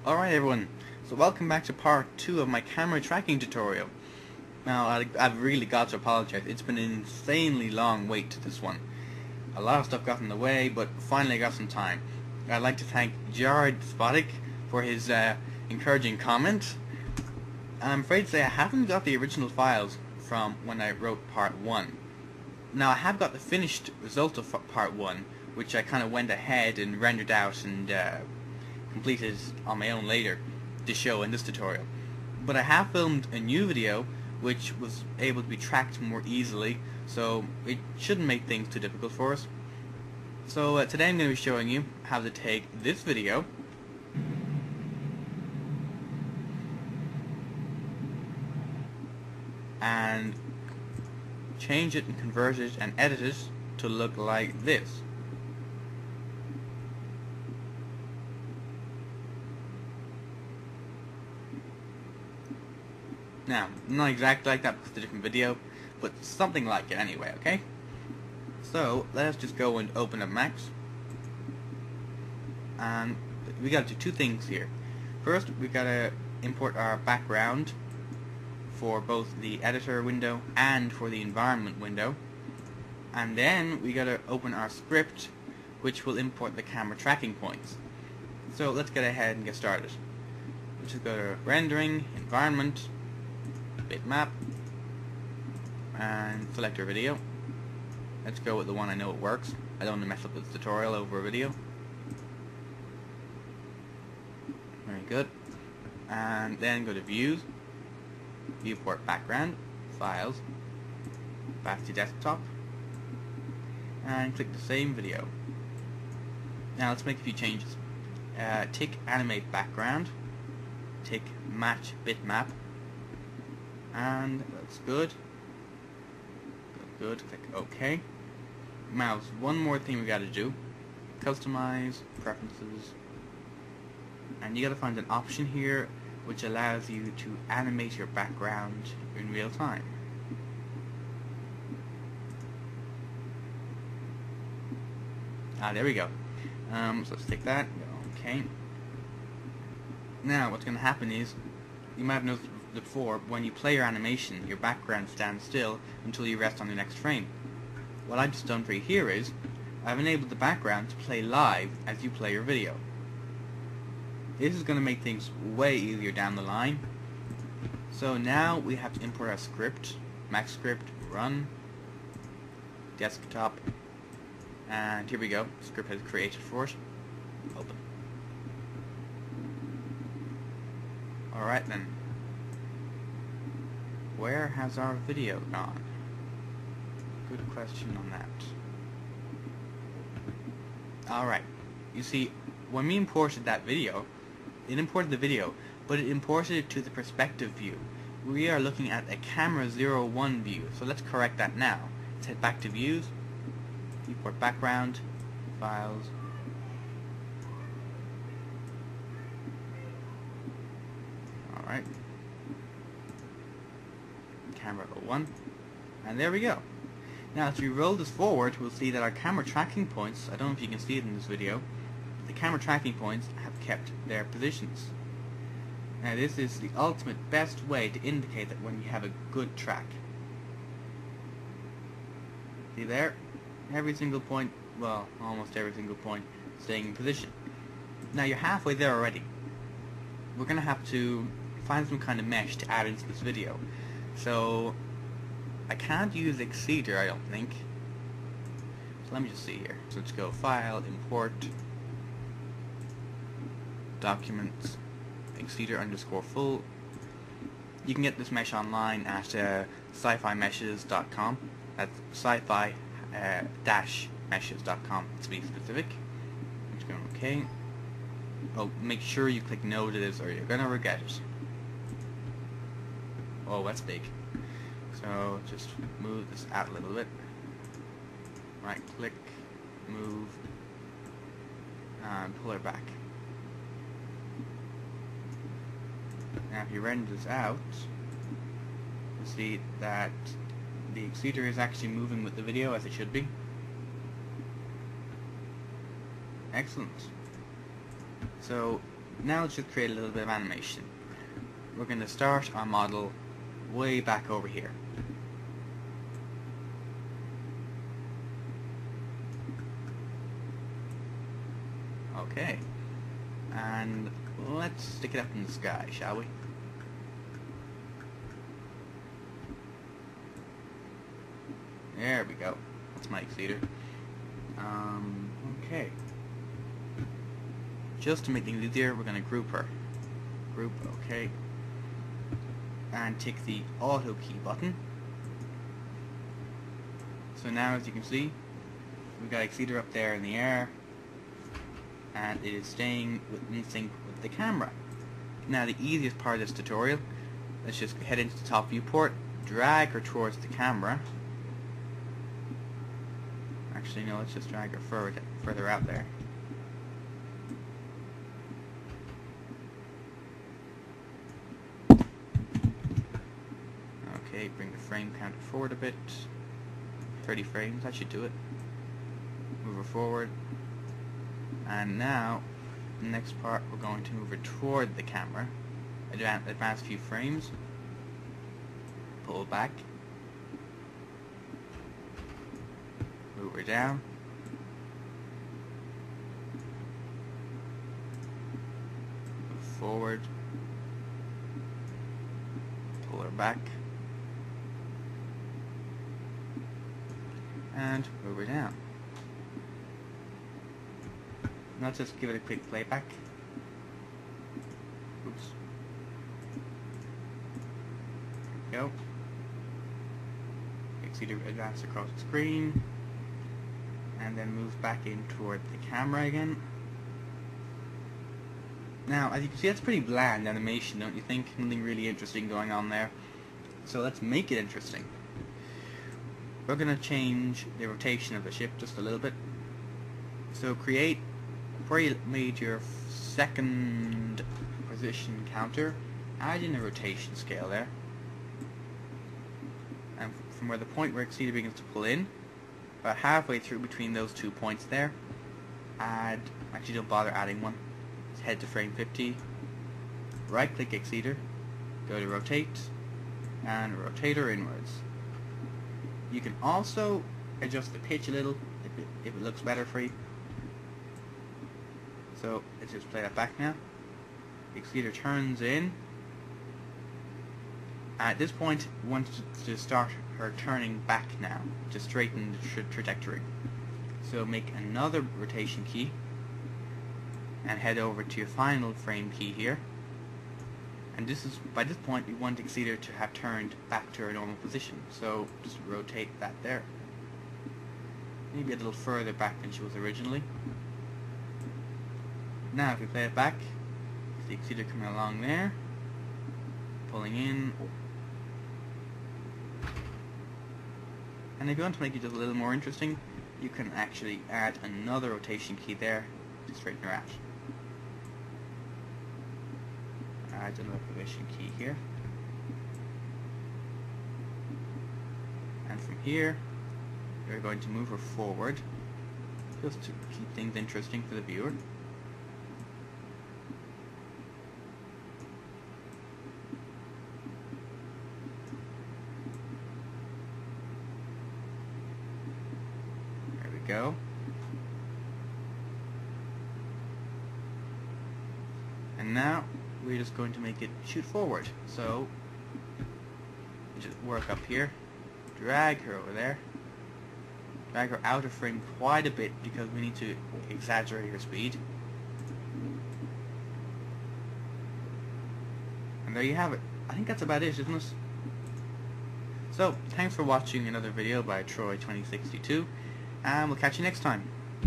Alright everyone, so welcome back to part 2 of my camera tracking tutorial. Now I've really got to apologize, it's been an insanely long wait to this one. A lot of stuff got in the way, but finally I got some time. I'd like to thank Jared Spodek for his encouraging comment. I'm afraid to say I haven't got the original files from when I wrote part 1. Now I have got the finished result of part 1, which I kind of went ahead and rendered out and completed on my own later to show in this tutorial. But I have filmed a new video which was able to be tracked more easily, so it shouldn't make things too difficult for us. So today I'm going to be showing you how to take this video and change it and convert it and edit it to look like this. Now, not exactly like that because it's a different video, but something like it anyway, okay? So, let us just go and open up Max. And we gotta do two things here. First, we gotta import our background for both the editor window and for the environment window. And then we gotta open our script, which will import the camera tracking points. So, let's get ahead and get started. Let's just go to rendering, environment, bitmap, and select our video. Let's go with the one I know it works. I don't want to mess up this tutorial over a video. Very good. And then go to views, viewport background, files, back to desktop, and click the same video. Now let's make a few changes. Tick animate background, tick match bitmap, and that's good. Good. Click OK. Now, there's one more thing we got to do. Customize, preferences, and you got to find an option here which allows you to animate your background in real time. There we go. So let's take that. Okay. Now, what's going to happen is, you might have noticed before, when you play your animation, your background stands still until you rest on the next frame. What I've just done for you here is, I've enabled the background to play live as you play your video. This is going to make things way easier down the line. So now we have to import our script, Max script, run, desktop, and here we go, the script has created for it, open. Alright then. Where has our video gone? Good question on that. Alright. You see, when we imported that video, it imported the video, but it imported it to the perspective view. We are looking at a camera 01 view, so let's correct that now. Let's head back to views, viewport background, files, alright. Camera 01, and there we go. Now if we roll this forward, we'll see that our camera tracking points, I don't know if you can see it in this video, the camera tracking points have kept their positions. Now this is the ultimate best way to indicate that when you have a good track. See there? Every single point, well, almost every single point staying in position. Now you're halfway there already. We're going to have to find some kind of mesh to add into this video. So, I can't use Exceeder, I don't think. So let me just see here. So let's go File, Import, Documents, Exceeder _ full. You can get this mesh online at sci-fi-meshes.com. That's sci-fi-meshes.com to be specific. I'm just going OK. Oh, make sure you click no to this or you're going to regret it. Oh, that's big. So just move this out a little bit. Right click, move, and pull it back. Now if you render this out, you'll see that the Exceeder is actually moving with the video as it should be. Excellent. So Now let's just create a little bit of animation. We're going to start our model way back over here. Okay, and let's stick it up in the sky, shall we? There we go. That's my exceeder. Okay. Just to make things easier, we're going to group her. Group, okay. And tick the auto key button. So now, as you can see, we've got exceeder up there in the air, and it is staying in sync with the camera. Now, the easiest part of this tutorial, let's just head into the top viewport, drag her towards the camera. Actually, no, let's just drag her further out there. Okay, bring the frame counter forward a bit. 30 frames, that should do it. Move her forward. And now, the next part, we're going to move her toward the camera. Advance a few frames. Pull back. Move her down. Move forward. Pull her back. And move her down. Now let's just give it a quick playback. Oops. There we go. Exceeder advance across the screen. And then move back in toward the camera again. Now, as you can see, that's pretty bland animation, don't you think? Nothing really interesting going on there. So let's make it interesting. We're going to change the rotation of the ship just a little bit. So create, where you made your second position counter, add in a rotation scale there. And from where the point where exceeder begins to pull in, about halfway through between those 2 points there, actually don't bother adding one. Just head to frame 50, right click exceeder, go to rotate, and rotate her inwards. You can also adjust the pitch a little if it looks better for you. So let's just play that back now. Exceeder turns in. At this point, we want to start her turning back now to straighten the trajectory. So make another rotation key and head over to your final frame key here. And by this point we want exceeder to have turned back to her normal position. So just rotate that there. Maybe a little further back than she was originally. Now if we play it back, the exceeder coming along there, pulling in. And if you want to make it just a little more interesting, you can actually add another rotation key there to straighten her out. Add another position key here. And from here, we're going to move her forward, just to keep things interesting for the viewer. There we go. And now we're just going to make it shoot forward. So we just work up here, drag her over there, drag her out of frame quite a bit because we need to exaggerate her speed. And there you have it. I think that's about it, isn't it? So, thanks for watching another video by Troy2062, and we'll catch you next time.